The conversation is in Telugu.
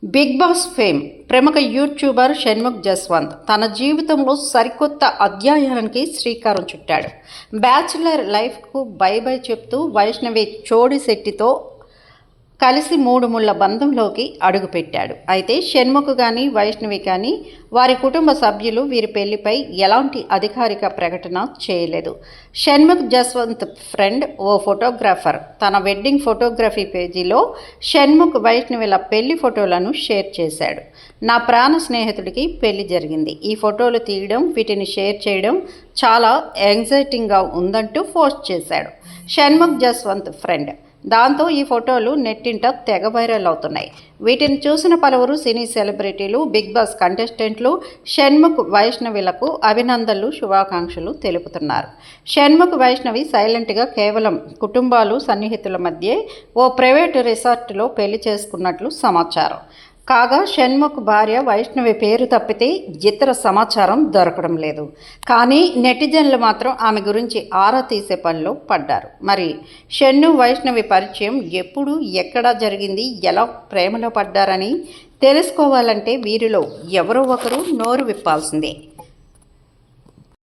బిగ్ బాస్ ఫేమ్ ప్రముఖ యూట్యూబర్ షణ్ముఖ్ జస్వంత్ తన జీవితంలో సరికొత్త అధ్యాయానికి శ్రీకారం చుట్టాడు. బ్యాచులర్ లైఫ్కు బై బై చెప్తూ వైష్ణవి చోడిశెట్టితో కలిసి 3 ముళ్ల బంధంలోకి అడుగుపెట్టాడు. అయితే షణ్ముఖ్ కానీ వైష్ణవి కానీ వారి కుటుంబ సభ్యులు వీరి పెళ్లిపై ఎలాంటి అధికారిక ప్రకటన చేయలేదు. షణ్ముఖ్ జస్వంత్ ఫ్రెండ్ ఓ ఫోటోగ్రాఫర్ తన వెడ్డింగ్ ఫోటోగ్రఫీ పేజీలో షణ్ముఖ్ వైష్ణవిల పెళ్లి ఫోటోలను షేర్ చేశాడు. నా ప్రాణ స్నేహితుడికి పెళ్లి జరిగింది. ఈ ఫోటోలు తీయడం, వీటిని షేర్ చేయడం చాలా ఎగ్జైటింగ్గా ఉందంటూ పోస్ట్ చేశాడు షణ్ముఖ్ జస్వంత్ ఫ్రెండ్. దాంతో ఈ ఫోటోలు నెట్టింట తెగ వైరల్ అవుతున్నాయి. వీటిని చూసిన పలువురు సినీ సెలబ్రిటీలు, బిగ్ బాస్ కంటెస్టెంట్లు షణ్ముఖ్ వైష్ణవిలకు అభినందనలు, శుభాకాంక్షలు తెలుపుతున్నారు. షణ్ముఖ్ వైష్ణవి సైలెంట్గా కేవలం కుటుంబాలు, సన్నిహితుల మధ్య ఓ ప్రైవేటు రిసార్ట్లో పెళ్లి చేసుకున్నట్లు సమాచారం. కాగా షణ్ముఖ్ భార్య వైష్ణవి పేరు తప్పితే ఇతర సమాచారం దొరకడం లేదు. కానీ నెటిజన్లు మాత్రం ఆమె గురించి ఆరా తీసే పనిలో పడ్డారు. మరి షణ్ను వైష్ణవి పరిచయం ఎప్పుడు, ఎక్కడ జరిగింది, ఎలా ప్రేమలో పడ్డారని తెలుసుకోవాలంటే వీరిలో ఎవరో ఒకరు నోరు విప్పాల్సిందే.